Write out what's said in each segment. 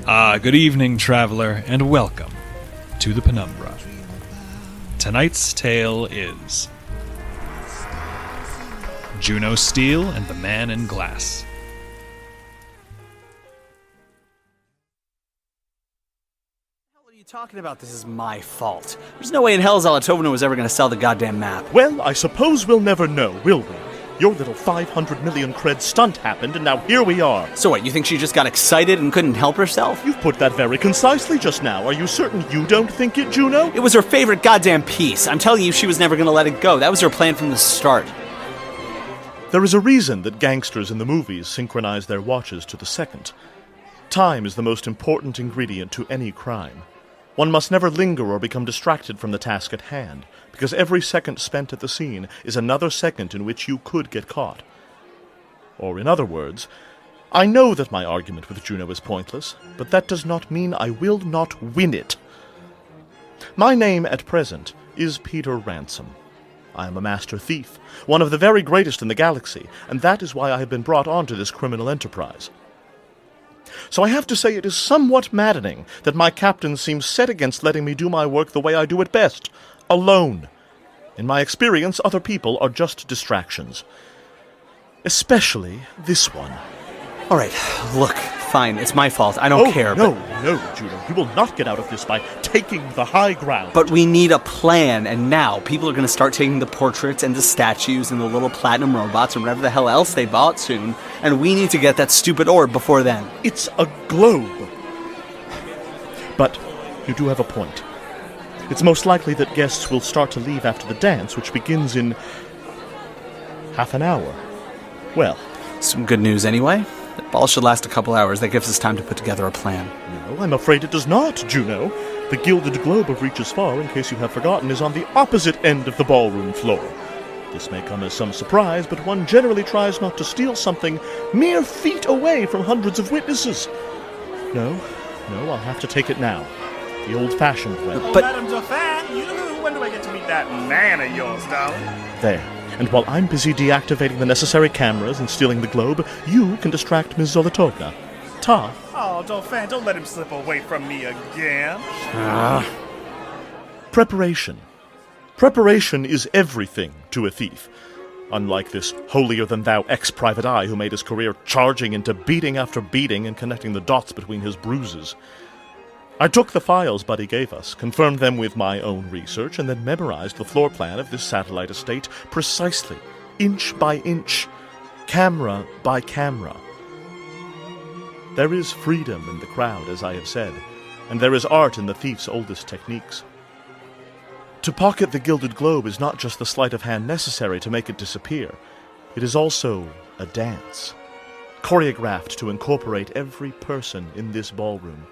Good evening, traveler, and welcome to the Penumbra. Tonight's tale is Juno Steel and the Man in Glass. What are you talking about? This is my fault. There's no way in hell Zalatovna was ever going to sell the goddamn map. Well, I suppose we'll never know, will we? Your little 500 million cred stunt happened, and now here we are. So what, you think she just got excited and couldn't help herself? You've put that very concisely just now. Are you certain you don't think it, Juno? It was her favorite goddamn piece. I'm telling you, she was never going to let it go. That was her plan from the start. There is a reason that gangsters in the movies synchronize their watches to the second. Time is the most important ingredient to any crime. One must never linger or become distracted from the task at hand, because every second spent at the scene is another second in which you could get caught. Or in other words, I know that my argument with Juno is pointless, but that does not mean I will not win it. My name at present is Peter Ransom. I am a master thief, one of the very greatest in the galaxy, and that is why I have been brought onto this criminal enterprise. So I have to say it is somewhat maddening that my captain seems set against letting me do my work the way I do it best, alone. In my experience, other people are just distractions. Especially this one. All right, look, fine, it's my fault. I don't care. No, Juno, you will not get out of this by taking the high ground. But we need a plan, and now people are going to start taking the portraits and the statues and the little platinum robots and whatever the hell else they bought soon, and we need to get that stupid orb before then. It's a globe. But you do have a point. It's most likely that guests will start to leave after the dance, which begins in half an hour. Well, some good news anyway. The ball should last a couple hours. That gives us time to put together a plan. No, I'm afraid it does not, Juno. The Gilded Globe of Reaches Far, in case you have forgotten, is on the opposite end of the ballroom floor. This may come as some surprise, but one generally tries not to steal something mere feet away from hundreds of witnesses. No, I'll have to take it now. The old-fashioned way. But Madame Dauphin, when do I get to meet that man of yours, darling? There. And while I'm busy deactivating the necessary cameras and stealing the globe, you can distract Ms. Zolotovna. Ta. Oh, Dauphin, don't let him slip away from me again. Preparation. Preparation is everything to a thief. Unlike this holier-than-thou ex-private eye who made his career charging into beating after beating and connecting the dots between his bruises. I took the files Buddy gave us, confirmed them with my own research, and then memorized the floor plan of this satellite estate precisely, inch by inch, camera by camera. There is freedom in the crowd, as I have said, and there is art in the thief's oldest techniques. To pocket the Gilded Globe is not just the sleight of hand necessary to make it disappear. It is also a dance, choreographed to incorporate every person in this ballroom.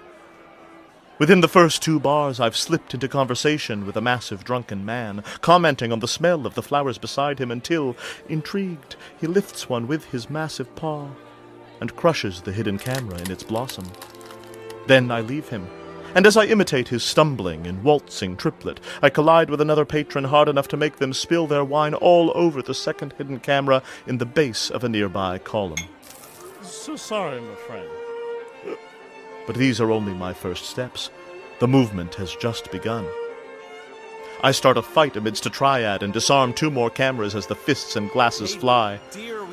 Within the first 2 bars, I've slipped into conversation with a massive drunken man, commenting on the smell of the flowers beside him until, intrigued, he lifts one with his massive paw and crushes the hidden camera in its blossom. Then I leave him, and as I imitate his stumbling and waltzing triplet, I collide with another patron hard enough to make them spill their wine all over the second hidden camera in the base of a nearby column. So sorry, my friend. But these are only my first steps. The movement has just begun. I start a fight amidst a triad and disarm 2 more cameras as the fists and glasses fly.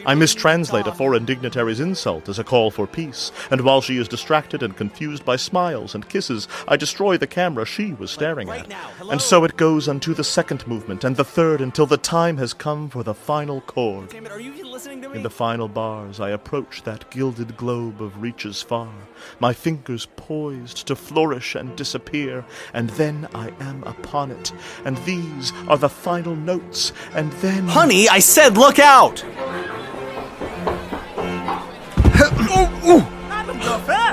I mistranslate a foreign dignitary's insult as a call for peace, and while she is distracted and confused by smiles and kisses, I destroy the camera she was staring at. And so it goes unto the second movement and the third until the time has come for the final chord. Damn it, are you listening to me? In the final bars, I approach that Gilded Globe of Reaches Far, my fingers poised to flourish and disappear, and then I am upon it, and these are the final notes, and then... Honey, I said look out!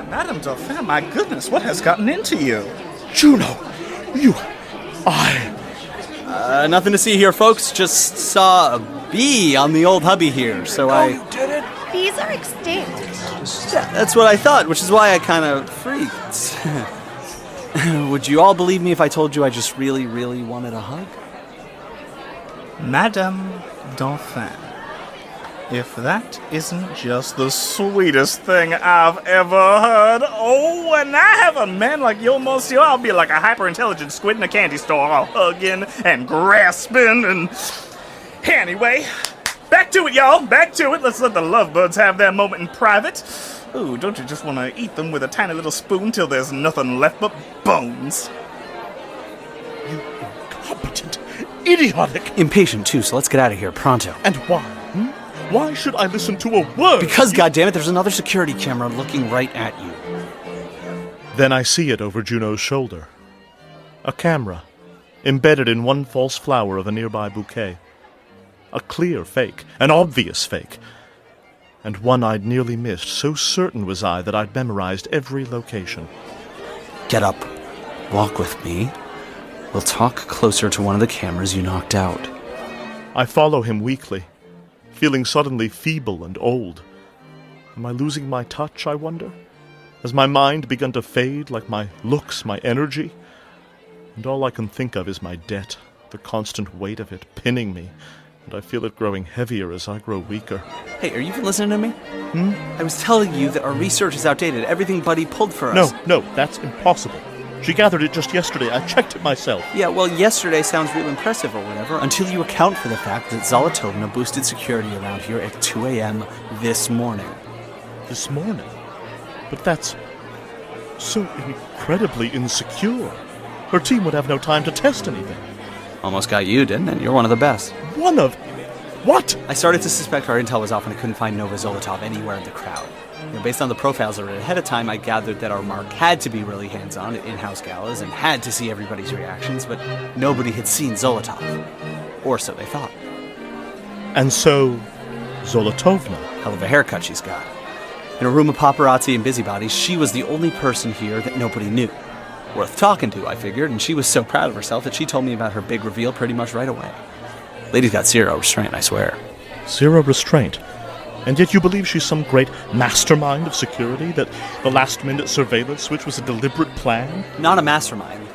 Madame Dauphin, my goodness, what has gotten into you? Juno, Nothing to see here, folks. Just saw a bee on the old hubby here, so you did it? Bees are extinct. Yeah, that's what I thought, which is why I kind of freaked. Would you all believe me if I told you I just really, really wanted a hug? Madame Dauphin. If that isn't just the sweetest thing I've ever heard. Oh, when I have a man like you, monsieur, I'll be like a hyper-intelligent squid in a candy store, all hugging and grasping and... Anyway, back to it, y'all. Back to it. Let's let the lovebirds have their moment in private. Ooh, don't you just want to eat them with a tiny little spoon till there's nothing left but bones? You incompetent, idiotic... Impatient, too, so let's get out of here, pronto. And why? Why should I listen to a word? Because, goddammit, there's another security camera looking right at you. Then I see it over Juno's shoulder. A camera, embedded in one false flower of a nearby bouquet. A clear fake, an obvious fake. And one I'd nearly missed, so certain was I that I'd memorized every location. Get up. Walk with me. We'll talk closer to one of the cameras you knocked out. I follow him weakly, feeling suddenly feeble and old. Am I losing my touch, I wonder? Has my mind begun to fade like my looks, my energy? And all I can think of is my debt, the constant weight of it pinning me, and I feel it growing heavier as I grow weaker. Hey, are you even listening to me? I was telling you that our research is outdated. Everything Buddy pulled for us. No, that's impossible. She gathered it just yesterday. I checked it myself. Yeah, well, yesterday sounds real impressive or whatever, until you account for the fact that Zolotovna boosted security around here at 2 a.m. this morning. This morning? But that's so incredibly insecure. Her team would have no time to test anything. Almost got you, didn't it? You're one of the best. One of... What? I started to suspect our intel was off and I couldn't find Nova Zolotov anywhere in the crowd. Based on the profiles I read ahead of time, I gathered that our mark had to be really hands-on at in-house galas and had to see everybody's reactions, but nobody had seen Zolotov. Or so they thought. And so, Zolotovna. Hell of a haircut she's got. In a room of paparazzi and busybodies, she was the only person here that nobody knew. Worth talking to, I figured, and she was so proud of herself that she told me about her big reveal pretty much right away. Lady's got zero restraint, I swear. Zero restraint? And yet you believe she's some great mastermind of security? That the last-minute surveillance switch was a deliberate plan? Not a mastermind.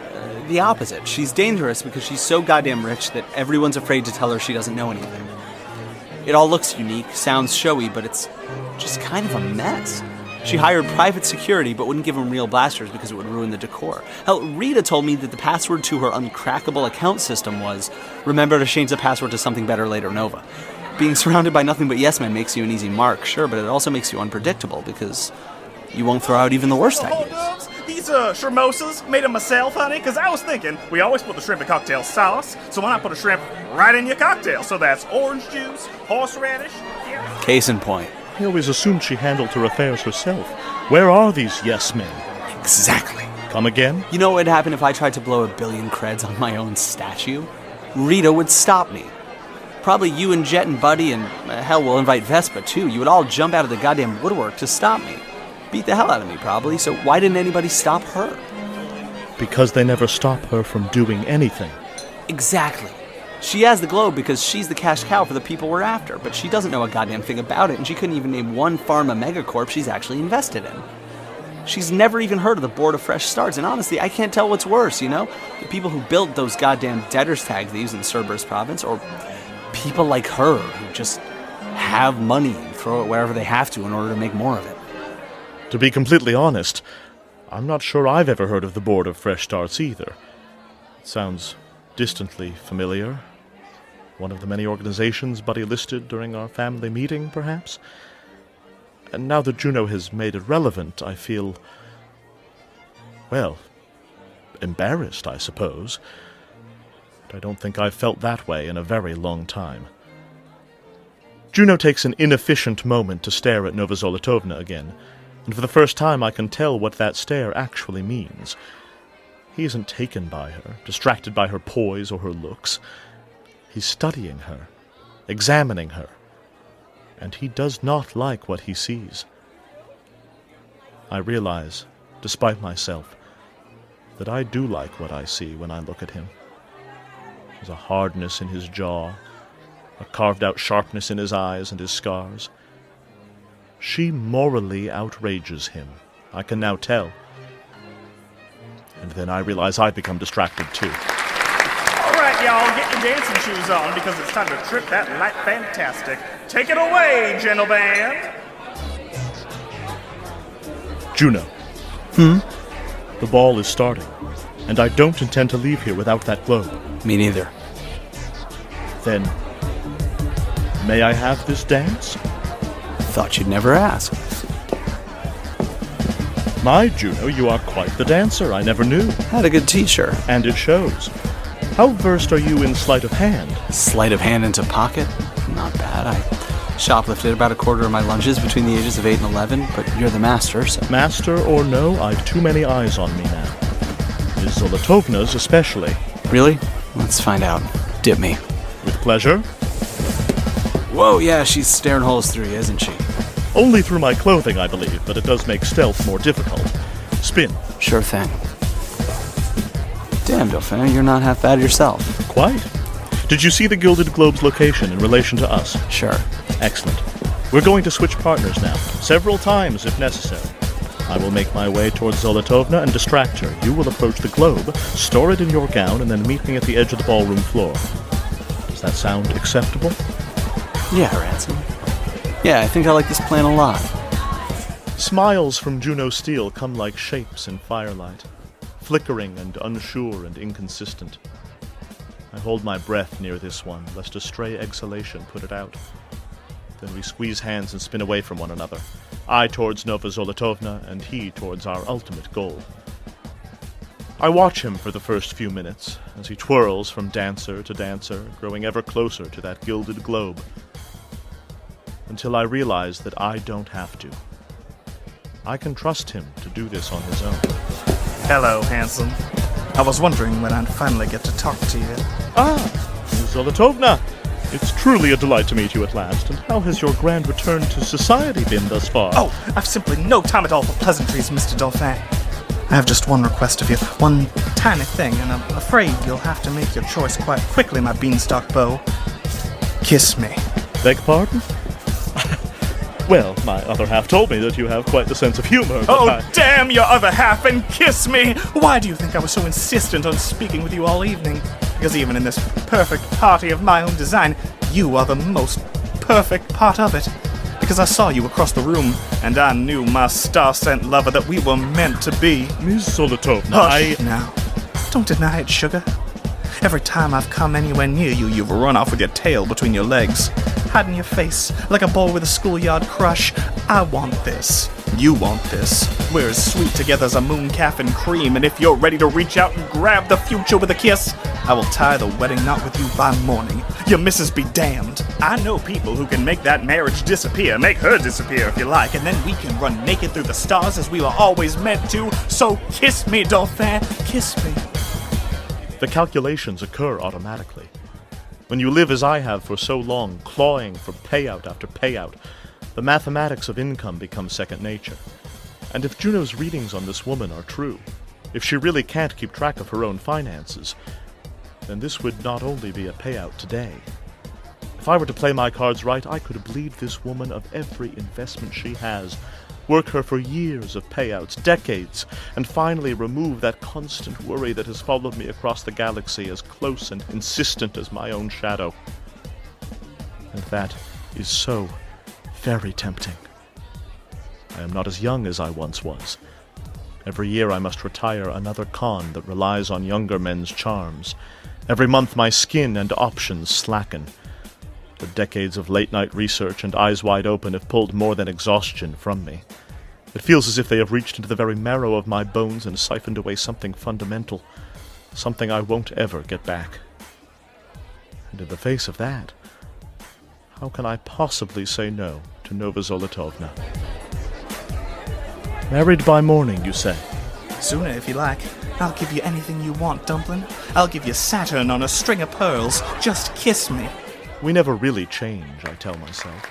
The opposite. She's dangerous because she's so goddamn rich that everyone's afraid to tell her she doesn't know anything. It all looks unique, sounds showy, but it's just kind of a mess. She hired private security but wouldn't give them real blasters because it would ruin the decor. Hell, Rita told me that the password to her uncrackable account system was, remember to change the password to something better later, Nova. Being surrounded by nothing but yes men makes you an easy mark, sure, but it also makes you unpredictable because you won't throw out even the worst ideas. These shremosas made of myself, honey, because I was thinking we always put the shrimp in cocktail sauce, so why not put a shrimp right in your cocktail? So that's orange juice, horseradish. Yeah. Case in point. I always assumed she handled her affairs herself. Where are these yes men? Exactly. Come again? You know what would happen if I tried to blow 1 billion creds on my own statue? Rita would stop me. Probably you and Jet and Buddy and, hell, we'll invite Vespa too. You would all jump out of the goddamn woodwork to stop me. Beat the hell out of me, probably, so why didn't anybody stop her? Because they never stop her from doing anything. Exactly. She has the globe because she's the cash cow for the people we're after, but she doesn't know a goddamn thing about it, and she couldn't even name one pharma megacorp she's actually invested in. She's never even heard of the Board of Fresh Starts, and honestly, I can't tell what's worse, you know? The people who built those goddamn debtors tag thieves in Cerberus province, or people like her who just have money and throw it wherever they have to in order to make more of it. To be completely honest, I'm not sure I've ever heard of the Board of Fresh Starts either. It sounds distantly familiar. One of the many organizations Buddy listed during our family meeting, perhaps? And now that Juno has made it relevant, I feel, well, embarrassed, I suppose. But I don't think I've felt that way in a very long time. Juno takes an inefficient moment to stare at Nova Zolotovna again, and for the first time I can tell what that stare actually means. He isn't taken by her, distracted by her poise or her looks. He's studying her, examining her, and he does not like what he sees. I realize, despite myself, that I do like what I see when I look at him. There's a hardness in his jaw, a carved-out sharpness in his eyes and his scars. She morally outrages him, I can now tell. And then I realize I've become distracted too. All right, y'all, get your dancing shoes on because it's time to trip that light fantastic. Take it away, gentle band. Juno. The ball is starting, and I don't intend to leave here without that globe. Me neither. Then, may I have this dance? Thought you'd never ask. My Juno, you are quite the dancer. I never knew. Had a good t-shirt. And it shows. How versed are you in sleight of hand? Sleight of hand into pocket? Not bad. I shoplifted about a quarter of my lunches between the ages of 8 and 11, but you're the master, so... Master or no, I've too many eyes on me now. Ms. Zolotovna's especially. Really? Let's find out. Dip me. With pleasure. Whoa, yeah, she's staring holes through you, isn't she? Only through my clothing, I believe, but it does make stealth more difficult. Spin. Sure thing. Damn, Dauphin, you're not half bad yourself. Quite. Did you see the Gilded Globe's location in relation to us? Sure. Excellent. We're going to switch partners now, several times if necessary. I will make my way towards Zolotovna and distract her. You will approach the globe, store it in your gown, and then meet me at the edge of the ballroom floor. Does that sound acceptable? Yeah, Ransom. Yeah, I think I like this plan a lot. Smiles from Juno Steele come like shapes in firelight, flickering and unsure and inconsistent. I hold my breath near this one, lest a stray exhalation put it out. Then we squeeze hands and spin away from one another, I towards Nova Zolotovna and he towards our ultimate goal. I watch him for the first few minutes, as he twirls from dancer to dancer, growing ever closer to that gilded globe, until I realize that I don't have to. I can trust him to do this on his own. Hello, handsome. I was wondering when I'd finally get to talk to you. Ah, Ms. Zolotovna! It's truly a delight to meet you at last, and how has your grand return to society been thus far? Oh, I've simply no time at all for pleasantries, Mr. Dauphin. I have just one request of you, one tiny thing, and I'm afraid you'll have to make your choice quite quickly, my beanstalk beau. Kiss me. Beg pardon? Well, my other half told me that you have quite the sense of humor. Oh, damn your other half and kiss me! Why do you think I was so insistent on speaking with you all evening? Because even in this perfect party of my own design, you are the most perfect part of it. Because I saw you across the room, and I knew, my star-sent lover, that we were meant to be. Ms. Zolotovna, Hush now. Don't deny it, sugar. Every time I've come anywhere near you, you've run off with your tail between your legs, hiding your face like a boy with a schoolyard crush. I want this. You want this. We're as sweet together as a moon calf and cream, and if you're ready to reach out and grab the future with a kiss, I will tie the wedding knot with you by morning. Your missus be damned. I know people who can make that marriage disappear. Make her disappear if you like, and then we can run naked through the stars as we were always meant to. So kiss me, Dauphin. Kiss me. The calculations occur automatically. When you live as I have for so long, clawing for payout after payout, the mathematics of income becomes second nature. And if Juno's readings on this woman are true, if she really can't keep track of her own finances, then this would not only be a payout today. If I were to play my cards right, I could bleed this woman of every investment she has, work her for years of payouts, decades, and finally remove that constant worry that has followed me across the galaxy, as close and insistent as my own shadow. And that is so very tempting. I am not as young as I once was. Every year I must retire another con that relies on younger men's charms. Every month my skin and options slacken. The decades of late-night research and eyes wide open have pulled more than exhaustion from me. It feels as if they have reached into the very marrow of my bones and siphoned away something fundamental, something I won't ever get back. And in the face of that, how can I possibly say no to Nova Zolotovna? Married by morning, you say? Sooner, if you like. I'll give you anything you want, Dumpling. I'll give you Saturn on a string of pearls. Just kiss me. We never really change, I tell myself.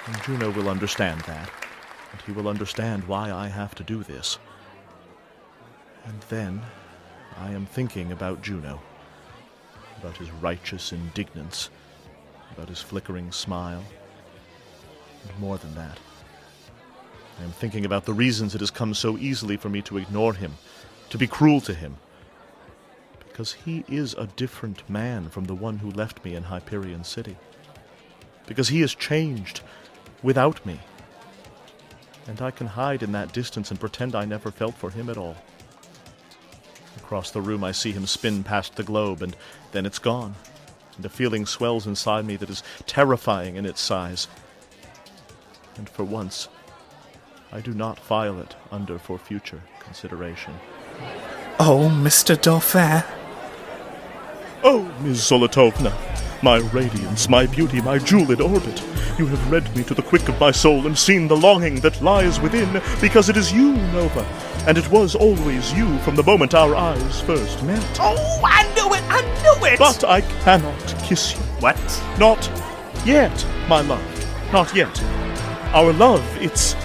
And Juno will understand that. And he will understand why I have to do this. And then I am thinking about Juno. About his righteous indignance. About his flickering smile. And more than that, I am thinking about the reasons it has come so easily for me to ignore him, to be cruel to him. Because he is a different man from the one who left me in Hyperion City. Because he has changed without me. And I can hide in that distance and pretend I never felt for him at all. Across the room I see him spin past the globe, and then it's gone. And a feeling swells inside me that is terrifying in its size. And for once, I do not file it under for future consideration. Oh, Mr. Dauphin. Oh, Ms. Zolotovna, my radiance, my beauty, my jeweled orbit, you have read me to the quick of my soul and seen the longing that lies within, because it is you, Nova, and it was always you from the moment our eyes first met. Oh, I knew it! But I cannot kiss you. What? Not yet, my love. Not yet. Our love, it's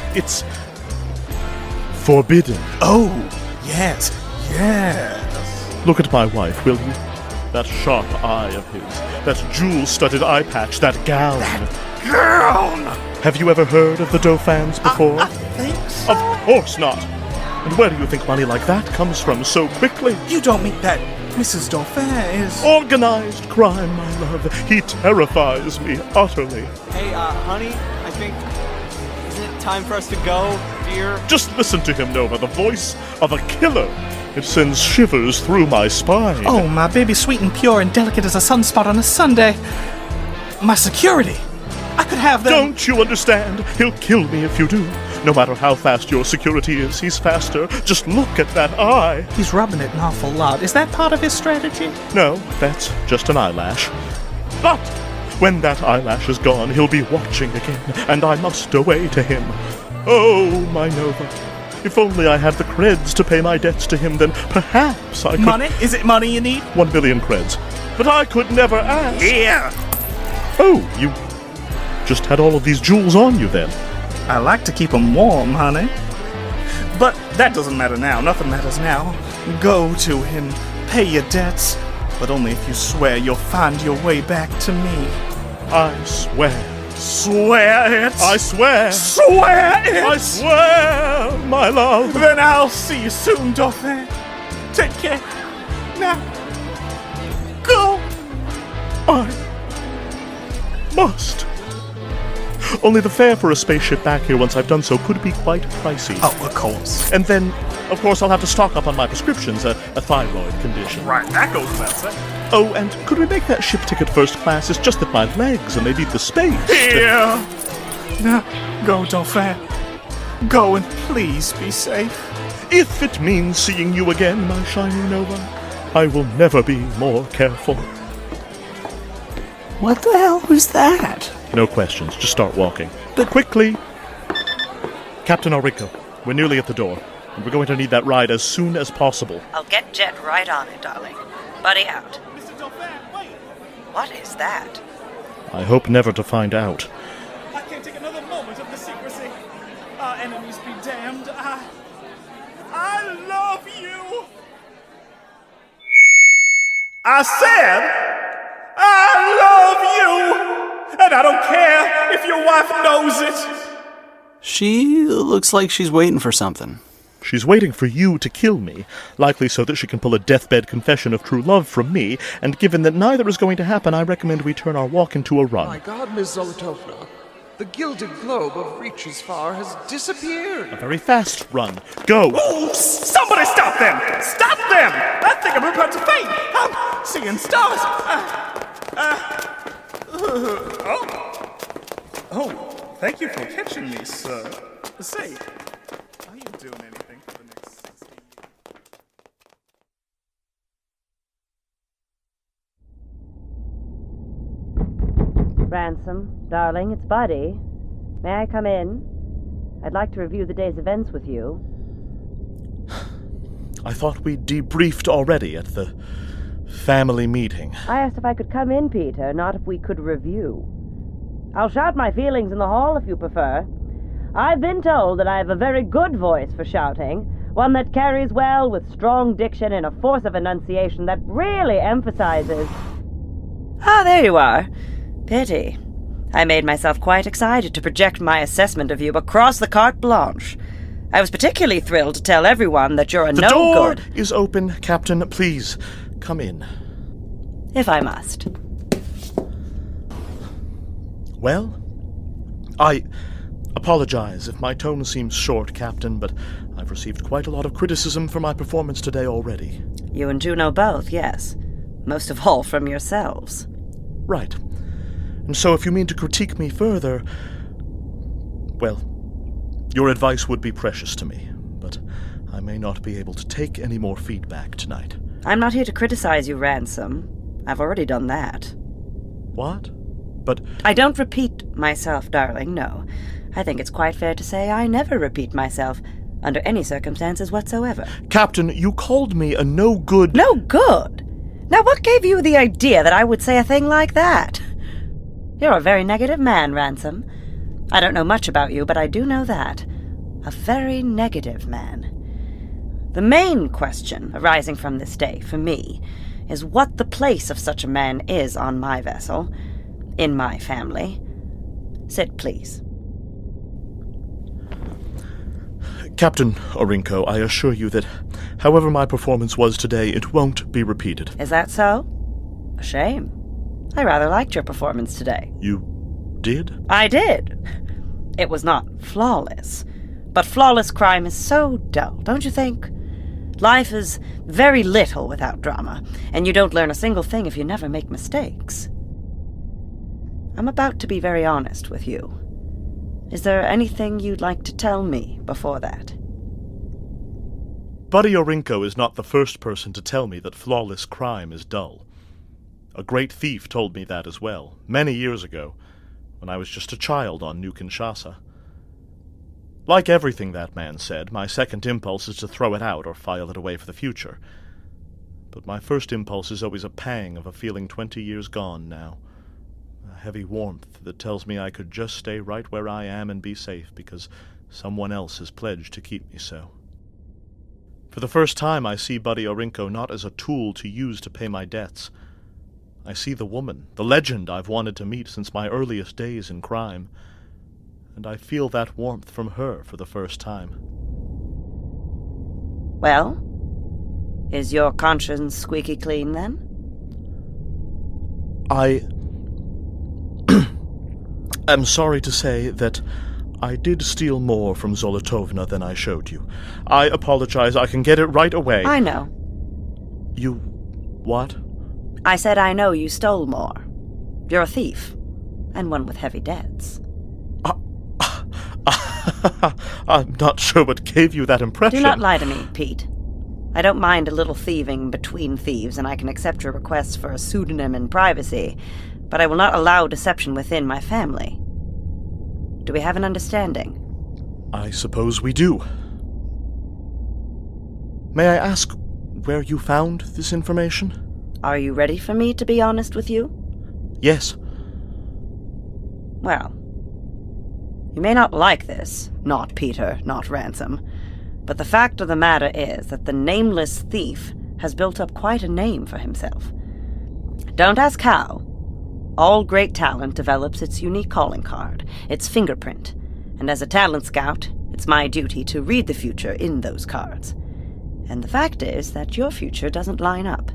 forbidden. Oh, yes. Look at my wife, will you? That sharp eye of his, that jewel-studded eye patch, that gown. Girl! Have you ever heard of the Dauphins before? I think so. Of course not. And where do you think money like that comes from so quickly? You don't mean that Mrs. Dauphin is... Organized crime, my love. He terrifies me utterly. Hey, honey, I think... Isn't it time for us to go, dear? Just listen to him, Nova, the voice of a killer. It sends shivers through my spine. Oh, my baby, sweet and pure and delicate as a sunspot on a Sunday. My security. I could have them... Don't you understand? He'll kill me if you do. No matter how fast your security is, he's faster. Just look at that eye. He's rubbing it an awful lot. Is that part of his strategy? No, that's just an eyelash. But when that eyelash is gone, he'll be watching again, and I must away to him. Oh, my Nova. If only I had the creds to pay my debts to him, then perhaps I could... Money? Is it money you need? 1 billion creds. But I could never ask. Yeah. Oh, you just had all of these jewels on you then. I like to keep them warm, honey. But that doesn't matter now. Nothing matters now. Go to him. Pay your debts. But only if you swear you'll find your way back to me. I swear. Swear it. I swear. Swear it. I swear, my love. Then I'll see you soon, Dauphin. Take care. Now, go. I must. Only the fare for a spaceship back here once I've done so could be quite pricey. Oh, of course. And then, of course, I'll have to stock up on my prescriptions, a thyroid condition. Right, that goes without saying. Oh, and could we make that ship ticket first class? It's just that my legs, and they need the space. Here. Now, go, Dauphin. Go and please be safe. If it means seeing you again, my shining Nova, I will never be more careful. What the hell was that? No questions, just start walking. But quickly! Captain Aurico, we're nearly at the door, and we're going to need that ride as soon as possible. I'll get Jet right on it, darling. Buddy out. Mr. Dauphin, wait! What is that? I hope never to find out. I can't take another moment of the secrecy. Our enemies be damned. I love you! I said, I love you! And I don't care if your wife knows it! She looks like she's waiting for something. She's waiting for you to kill me, likely so that she can pull a deathbed confession of true love from me, and given that neither is going to happen, I recommend we turn our walk into a run. My God, Miss Zolotovna, the Gilded Globe of Reaches Far has disappeared. A very fast run. Go! Oh, somebody stop them! Stop them! I think I'm about to faint! I'm seeing stars! Oh, thank you for catching me, sir. Say, are you doing anything for the next 60 years? Ransom, darling, it's Buddy. May I come in? I'd like to review the day's events with you. I thought we'd debriefed already at the family meeting. I asked if I could come in, Peter, not if we could review. I'll shout my feelings in the hall if you prefer. I've been told that I have a very good voice for shouting, one that carries well with strong diction and a force of enunciation that really emphasizes... Ah, there you are. Pity. I made myself quite excited to project my assessment of you across the carte blanche. I was particularly thrilled to tell everyone that you're a The no-good... door is open, Captain. Please, come in? If I must. Well, I apologize if my tone seems short, Captain, but I've received quite a lot of criticism for my performance today already. You and Juno both, yes. Most of all from yourselves. Right. And so if you mean to critique me further, well, your advice would be precious to me, but I may not be able to take any more feedback tonight. I'm not here to criticize you, Ransom. I've already done that. What? But I don't repeat myself, darling, no. I think it's quite fair to say I never repeat myself, under any circumstances whatsoever. Captain, you called me a no-good... No good? Now what gave you the idea that I would say a thing like that? You're a very negative man, Ransom. I don't know much about you, but I do know that. A very negative man. The main question arising from this day, for me, is what the place of such a man is on my vessel, in my family. Sit, please. Captain Orinko, I assure you that however my performance was today, it won't be repeated. Is that so? A shame. I rather liked your performance today. You did? I did. It was not flawless, but flawless crime is so dull, don't you think? Life is very little without drama, and you don't learn a single thing if you never make mistakes. I'm about to be very honest with you. Is there anything you'd like to tell me before that? Buddy Orinko is not the first person to tell me that flawless crime is dull. A great thief told me that as well, many years ago, when I was just a child on New Kinshasa. Like everything that man said, my second impulse is to throw it out or file it away for the future. But my first impulse is always a pang of a feeling 20 years gone now. A heavy warmth that tells me I could just stay right where I am and be safe because someone else has pledged to keep me so. For the first time I see Buddy Orinko not as a tool to use to pay my debts. I see the woman, the legend I've wanted to meet since my earliest days in crime. And I feel that warmth from her for the first time. Well, is your conscience squeaky clean, then? I am sorry to say that I did steal more from Zolotovna than I showed you. I apologize. I can get it right away. I know. You... what? I said I know you stole more. You're a thief, and one with heavy debts. I'm not sure what gave you that impression. Do not lie to me, Pete. I don't mind a little thieving between thieves, and I can accept your requests for a pseudonym and privacy, but I will not allow deception within my family. Do we have an understanding? I suppose we do. May I ask where you found this information? Are you ready for me to be honest with you? Yes. Well, you may not like this, not Peter, not Ransom, but the fact of the matter is that the nameless thief has built up quite a name for himself. Don't ask how. All great talent develops its unique calling card, its fingerprint, and as a talent scout, it's my duty to read the future in those cards. And the fact is that your future doesn't line up.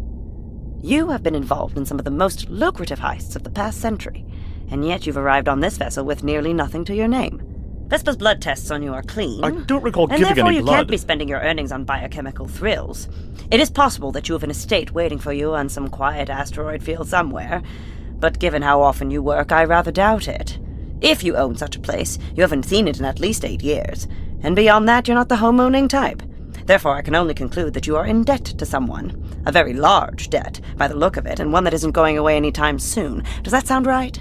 You have been involved in some of the most lucrative heists of the past century, and yet you've arrived on this vessel with nearly nothing to your name. Vespa's blood tests on you are clean. I don't recall and giving any blood. And therefore you can't be spending your earnings on biochemical thrills. It is possible that you have an estate waiting for you on some quiet asteroid field somewhere, but given how often you work, I rather doubt it. If you own such a place, you haven't seen it in at least 8 years, and beyond that you're not the home-owning type. Therefore I can only conclude that you are in debt to someone. A very large debt, by the look of it, and one that isn't going away any time soon. Does that sound right?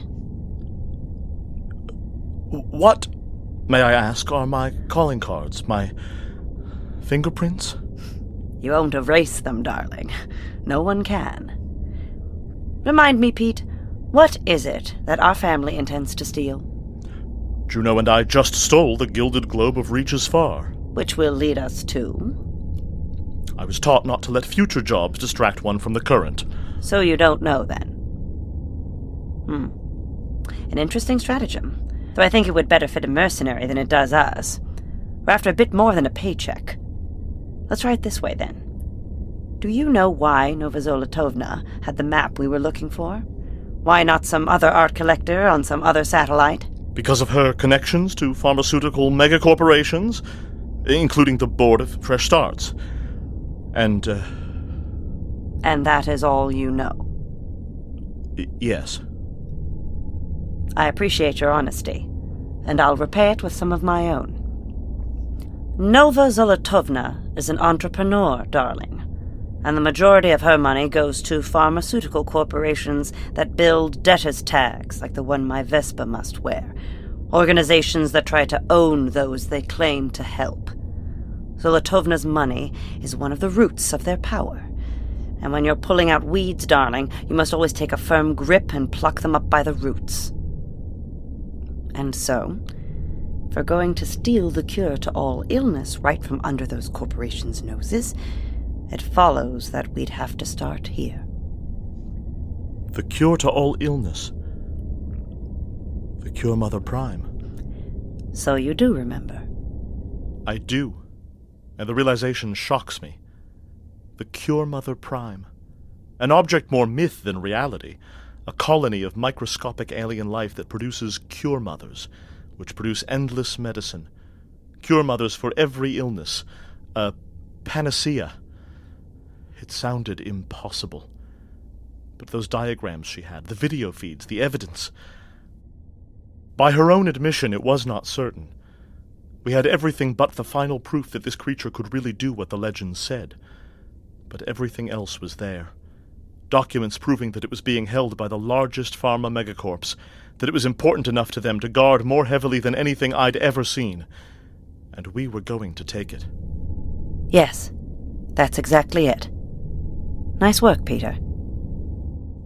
What, may I ask, are my calling cards? My fingerprints? You won't erase them, darling. No one can. Remind me, Pete, what is it that our family intends to steal? Juno and I just stole the Gilded Globe of Reaches Far. Which will lead us to? I was taught not to let future jobs distract one from the current. So you don't know, then? An interesting stratagem. Though I think it would better fit a mercenary than it does us. We're after a bit more than a paycheck. Let's try it this way, then. Do you know why Nova Zolotovna had the map we were looking for? Why not some other art collector on some other satellite? Because of her connections to pharmaceutical megacorporations, including the Board of Fresh Starts. And that is all you know? Yes. I appreciate your honesty, and I'll repay it with some of my own. Nova Zolotovna is an entrepreneur, darling, and the majority of her money goes to pharmaceutical corporations that build debtors' tags like the one my Vespa must wear, organizations that try to own those they claim to help. Zolotovna's money is one of the roots of their power, and when you're pulling out weeds, darling, you must always take a firm grip and pluck them up by the roots. And so, if we're going to steal the cure to all illness right from under those corporations' noses, it follows that we'd have to start here. The cure to all illness. The cure Mother Prime. So you do remember? I do. And the realization shocks me. The cure Mother Prime. An object more myth than reality. A colony of microscopic alien life that produces cure mothers, which produce endless medicine. Cure mothers for every illness. A panacea. It sounded impossible. But those diagrams she had, the video feeds, the evidence. By her own admission, it was not certain. We had everything but the final proof that this creature could really do what the legends said. But everything else was there. Documents proving that it was being held by the largest pharma megacorps, that it was important enough to them to guard more heavily than anything I'd ever seen. And we were going to take it. Yes, that's exactly it. Nice work, Peter.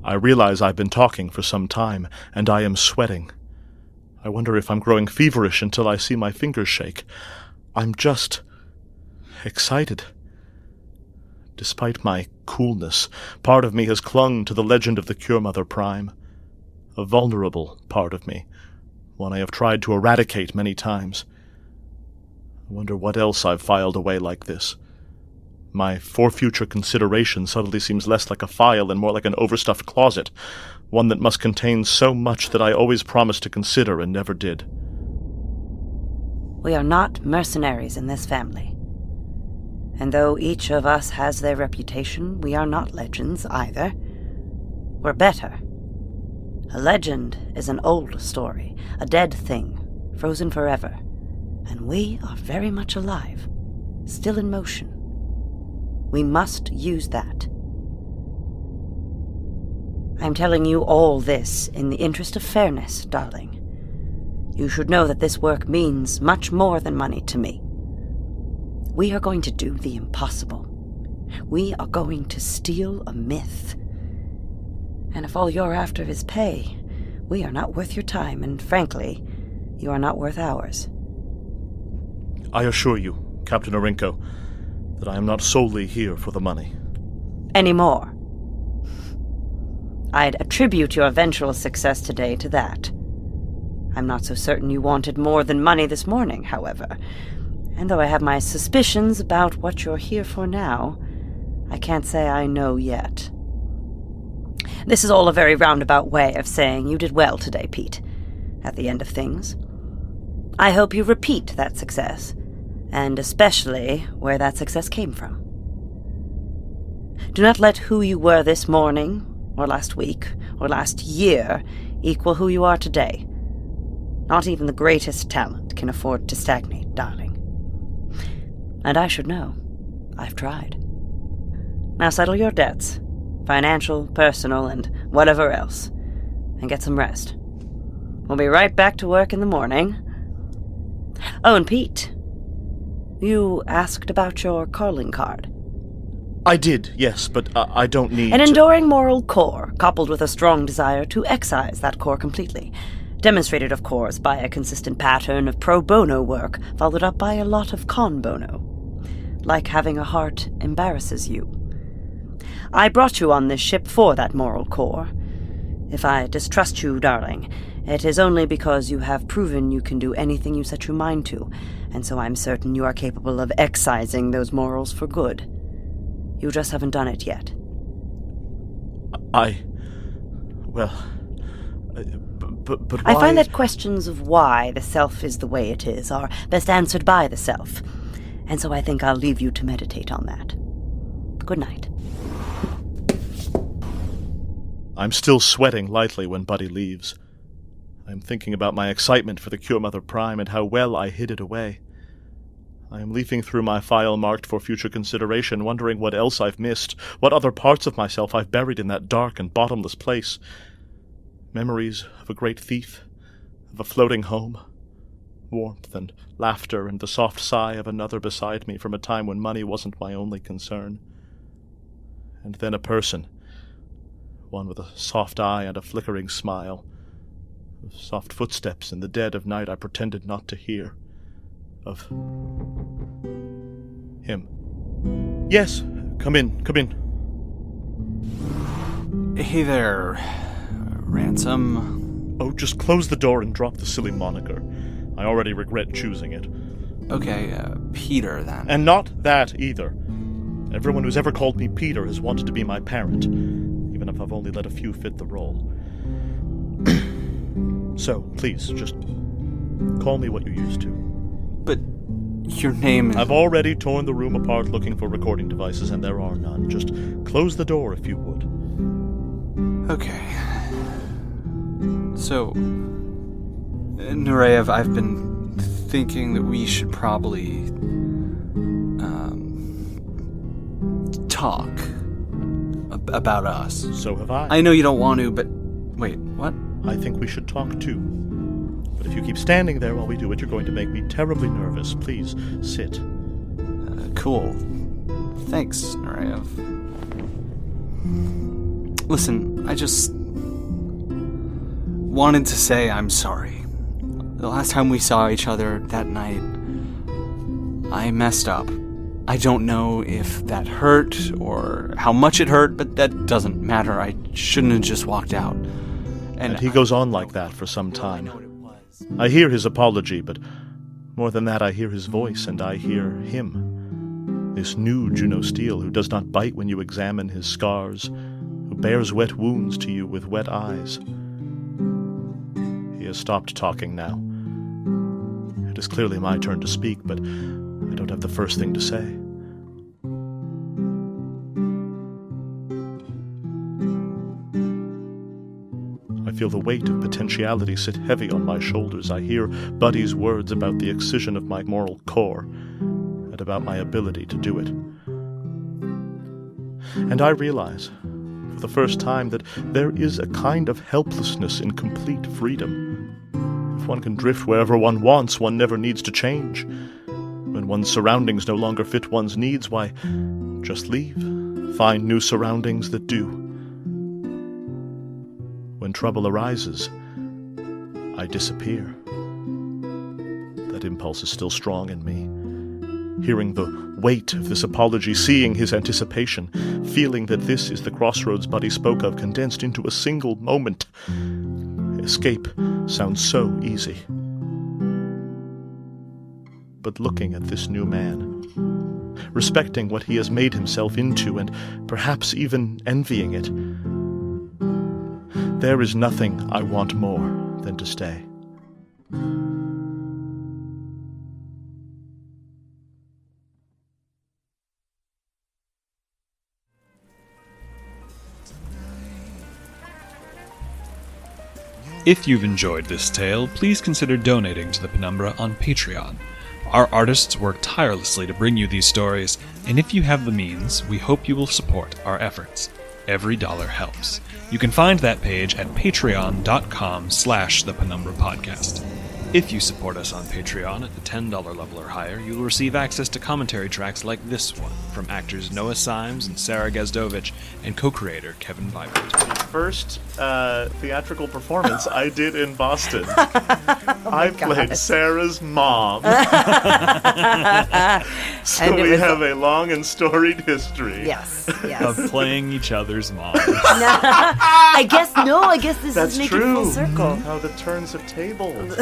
I realize I've been talking for some time, and I am sweating. I wonder if I'm growing feverish until I see my fingers shake. I'm just excited. Despite my coolness, part of me has clung to the legend of the Cure Mother Prime. A vulnerable part of me, one I have tried to eradicate many times. I wonder what else I've filed away like this. My for future consideration suddenly seems less like a file and more like an overstuffed closet, one that must contain so much that I always promised to consider and never did. We are not mercenaries in this family. And though each of us has their reputation, we are not legends either. We're better. A legend is an old story, a dead thing, frozen forever. And we are very much alive, still in motion. We must use that. I'm telling you all this in the interest of fairness, darling. You should know that this work means much more than money to me. We are going to do the impossible. We are going to steal a myth. And if all you're after is pay, we are not worth your time, and frankly, you are not worth ours. I assure you, Captain Orinko, that I am not solely here for the money. Anymore. I'd attribute your eventual success today to that. I'm not so certain you wanted more than money this morning, however. And though I have my suspicions about what you're here for now, I can't say I know yet. This is all a very roundabout way of saying you did well today, Pete, at the end of things. I hope you repeat that success, and especially where that success came from. Do not let who you were this morning, or last week, or last year, equal who you are today. Not even the greatest talent can afford to stagnate, darling. And I should know. I've tried. Now settle your debts, financial, personal, and whatever else, and get some rest. We'll be right back to work in the morning. Oh, and Pete, you asked about your calling card. I did, yes, but I don't need An to... enduring moral core, coupled with a strong desire to excise that core completely. Demonstrated, of course, by a consistent pattern of pro bono work, followed up by a lot of con bono. Like having a heart embarrasses you. I brought you on this ship for that moral core. If I distrust you, darling, it is only because you have proven you can do anything you set your mind to, and so I'm certain you are capable of excising those morals for good. You just haven't done it yet. But why? I find that questions of why the self is the way it is are best answered by the self. And so I think I'll leave you to meditate on that. Good night. I'm still sweating lightly when Buddy leaves. I'm thinking about my excitement for the Cure Mother Prime and how well I hid it away. I am leafing through my file marked for future consideration, wondering what else I've missed, what other parts of myself I've buried in that dark and bottomless place. Memories of a great thief, of a floating home, warmth and laughter and the soft sigh of another beside me from a time when money wasn't my only concern. And then a person, one with a soft eye and a flickering smile, of soft footsteps in the dead of night I pretended not to hear, of him. Yes, come in. Hey there, Ransom. Oh, just close the door and drop the silly moniker. I already regret choosing it. Okay, Peter, then. And not that, either. Everyone who's ever called me Peter has wanted to be my parent, even if I've only let a few fit the role. So, please, just call me what you used to. But your name is... I've already torn the room apart looking for recording devices, and there are none. Just close the door if you would. Okay. So, Nureyev, I've been thinking that we should probably talk about us. So have I. I know you don't want to, but wait, what? I think we should talk too. But if you keep standing there while we do it, you're going to make me terribly nervous. Please, sit. Cool. Thanks, Nureyev. Listen, I just wanted to say I'm sorry. The last time we saw each other that night, I messed up. I don't know if that hurt or how much it hurt, but that doesn't matter. I shouldn't have just walked out. And he goes on like that for some time. I hear his apology, but more than that, I hear his voice, and I hear him. This new Juno Steele who does not bite when you examine his scars, who bears wet wounds to you with wet eyes. He has stopped talking now. It is clearly my turn to speak, but I don't have the first thing to say. I feel the weight of potentiality sit heavy on my shoulders. I hear Buddy's words about the excision of my moral core and about my ability to do it. And I realize, for the first time, that there is a kind of helplessness in complete freedom. If one can drift wherever one wants, one never needs to change. When one's surroundings no longer fit one's needs, why, just leave. Find new surroundings that do. When trouble arises, I disappear. That impulse is still strong in me. Hearing the weight of this apology, seeing his anticipation, feeling that this is the crossroads Buddy spoke of condensed into a single moment. Escape sounds so easy. But looking at this new man, respecting what he has made himself into, and perhaps even envying it, there is nothing I want more than to stay. If you've enjoyed this tale, please consider donating to the Penumbra on Patreon. Our artists work tirelessly to bring you these stories, and if you have the means, we hope you will support our efforts. Every dollar helps. You can find that page at patreon.com/The Penumbra Podcast. If you support us on Patreon at the $10 level or higher, you will receive access to commentary tracks like this one from actors Noah Symes and Sarah Gazdovich and co-creator Kevin Vibert. First theatrical performance I did in Boston. I played Sarah's mom. So we have a long and storied history. Yes. Of playing each other's moms. I guess this That's is making true. full circle. How the turns have tabled.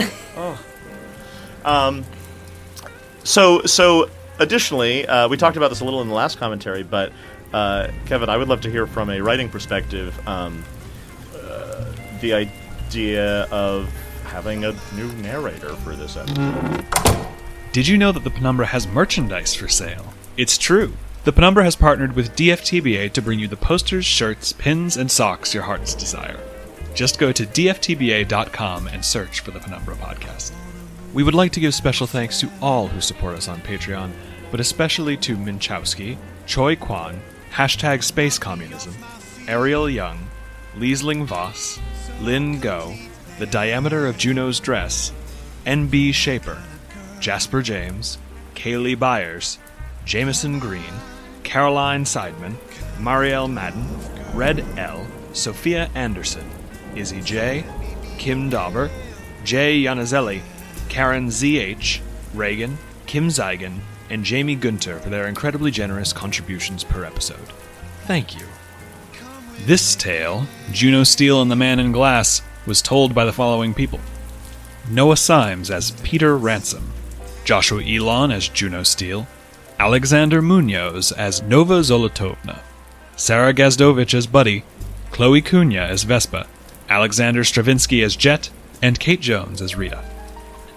So additionally, we talked about this a little in the last commentary, but Kevin, I would love to hear from a writing perspective the idea of having a new narrator for this episode. Did you know that the Penumbra has merchandise for sale? It's true. The Penumbra has partnered with DFTBA to bring you the posters, shirts, pins, and socks your hearts desire. Just go to dftba.com and search for the Penumbra podcast. We would like to give special thanks to all who support us on Patreon, but especially to Minchowski, Choi Kwan, #SpaceCommunism, Ariel Young, Liesling Voss, Lynn Go, The Diameter of Juno's Dress, NB Shaper, Jasper James, Kaylee Byers, Jameson Green, Caroline Seidman, Marielle Madden, Red L, Sophia Anderson, Izzy J, Kim Dauber, Jay Yanazelli, Karen ZH, Reagan, Kim Zeigen, and Jamie Gunter for their incredibly generous contributions per episode. Thank you. This tale, Juno Steele and the Man in Glass, was told by the following people: Noah Symes as Peter Ransom, Joshua Elon as Juno Steele, Alexander Munoz as Nova Zolotovna, Sarah Gazdovich as Buddy, Chloe Cunha as Vespa, Alexander Stravinsky as Jet, and Kate Jones as Rita.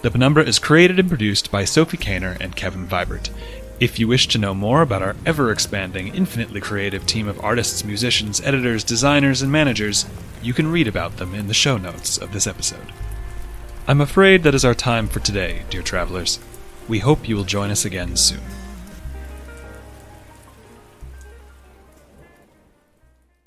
The Penumbra is created and produced by Sophie Kaner and Kevin Vibert. If you wish to know more about our ever-expanding, infinitely creative team of artists, musicians, editors, designers, and managers, you can read about them in the show notes of this episode. I'm afraid that is our time for today, dear travelers. We hope you will join us again soon.